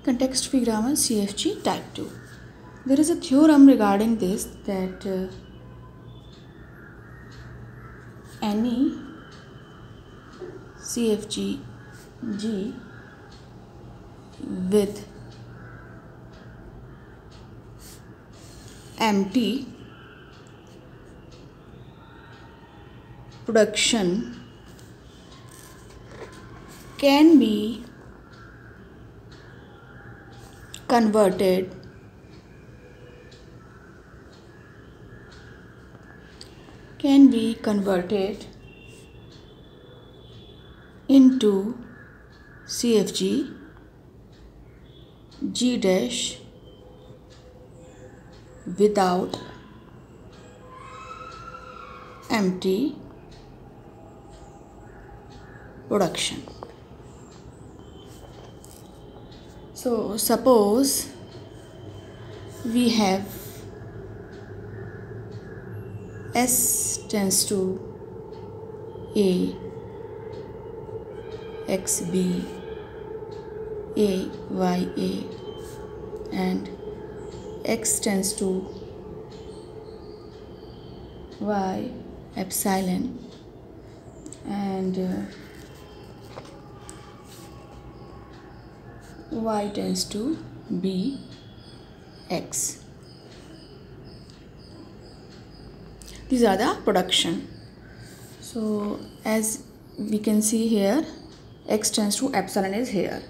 Context free grammar CFG type 2. There is a theorem regarding this that any CFG G with empty production can be converted into CFG G dash without empty production. So suppose we have S tends to A, X B, A Y A, and X tends to Y epsilon, and Y tends to B X. These are the production. So as we can see here, X tends to epsilon is here.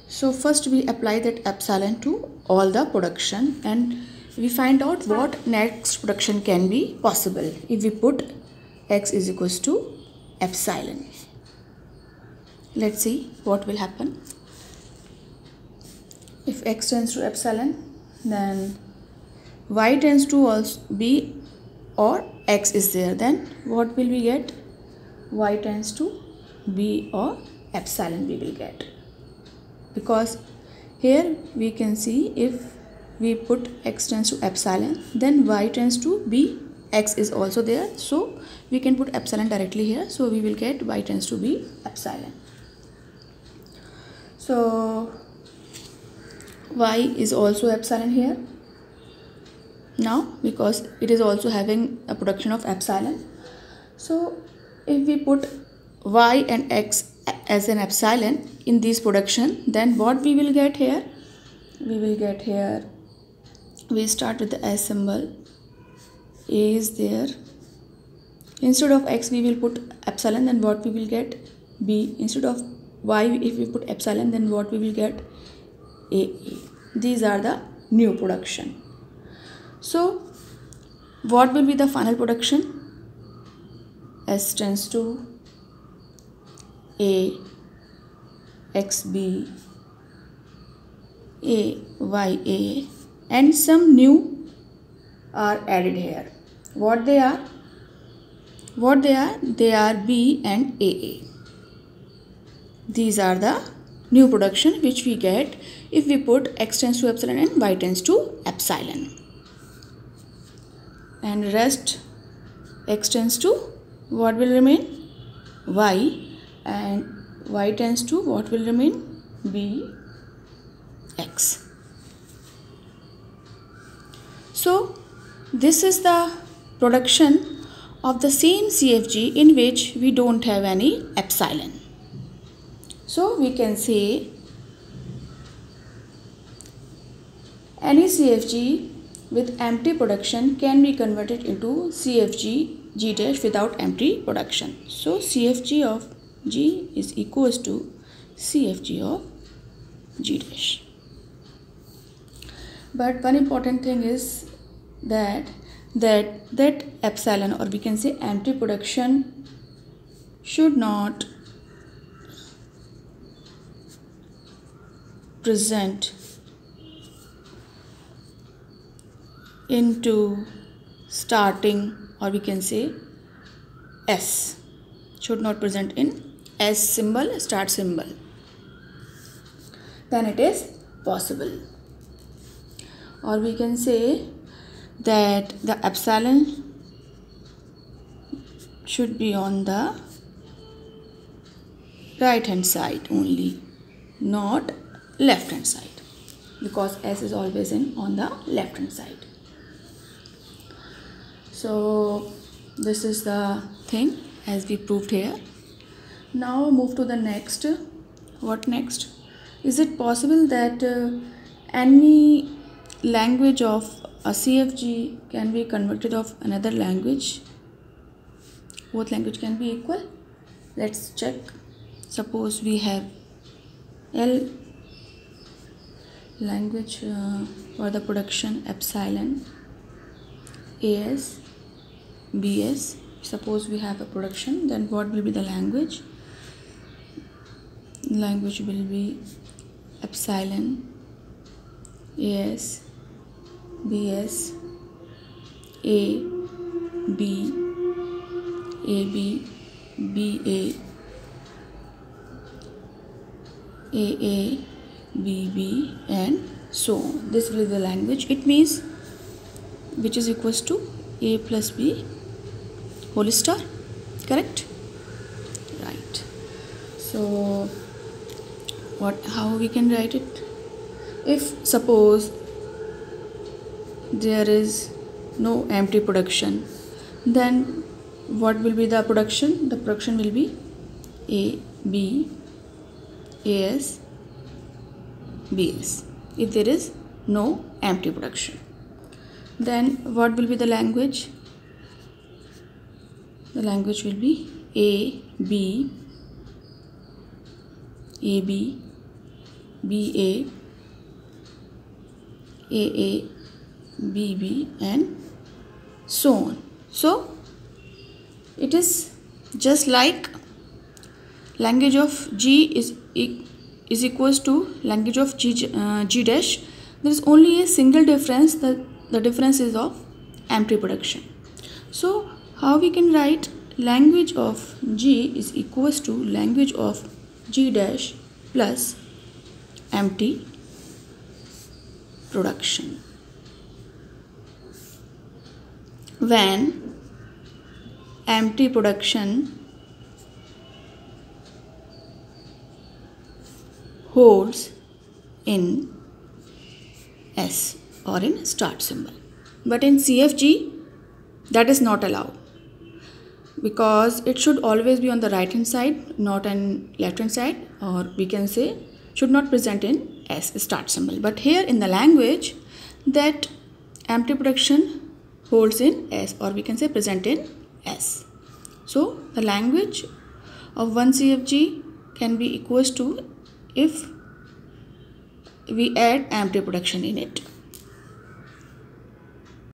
So first we apply that epsilon to all the production and we find out what next production can be possible if we put X is equals to epsilon. Let's see what will happen. If X tends to epsilon, then Y tends to also B or X is there, then what will we get? Y tends to B or epsilon we will get, because here we can see if we put X tends to epsilon, then Y tends to B, X is also there, so we can put epsilon directly here, so we will get Y tends to B epsilon. So Y is also epsilon here now because it is also having a production of epsilon. So if we put Y and X as an epsilon in this production, then what we will get here? We will get here, we start with the S symbol, A is there, instead of X we will put epsilon, then what we will get? B. Instead of Y if we put epsilon, then what we will get? A. These are the new production. So what will be the final production? S tends to A, X B, A Y A, and some new are added here. What they are? They are B and AA. These are the new production which we get if we put X tends to epsilon and Y tends to epsilon. And rest X tends to what will remain? Y, and Y tends to what will remain? B X. So this is the production of the same CFG in which we don't have any epsilon. So we can say any CFG with empty production can be converted into CFG G dash without empty production. So CFG of G is equals to CFG of G dash. But one important thing is that epsilon, or we can say empty production, should not present into starting, or we can say S, should not present in S symbol, start symbol, then it is possible. Or we can say that the epsilon should be on the right hand side only, not left hand side. because S is always in on the left hand side. So this is the thing as we proved here. Now move to the next. What next? Is it possible that any language of a CFG can be converted of another language? Both language can be equal. Let's check. Suppose we have L language for the production epsilon AS BS. Suppose we have a production, then what will be the language? Language will be epsilon AS BS A B AB BA AA BB and so on. This will be the language. It means which is equals to A plus B whole star, correct? Right. So how we can write it? If suppose there is no empty production, then what will be the production? The production will be A B AS BS if there is no empty production. Then what will be the language? The language will be A B AB BA AA BB and so on. So it is just like language of G is equals to language of G dash. There is only a single difference, that the difference is of empty production. So how we can write language of G is equals to language of G dash plus empty production. When empty production holds in S or in start symbol. But in CFG that is not allowed, because it should always be on the right hand side, not on left hand side, or we can say should not present in S start symbol. But here in the language, that empty production holds in S, or we can say present in S. So the language of one CFG can be equals to if we add empty production in it.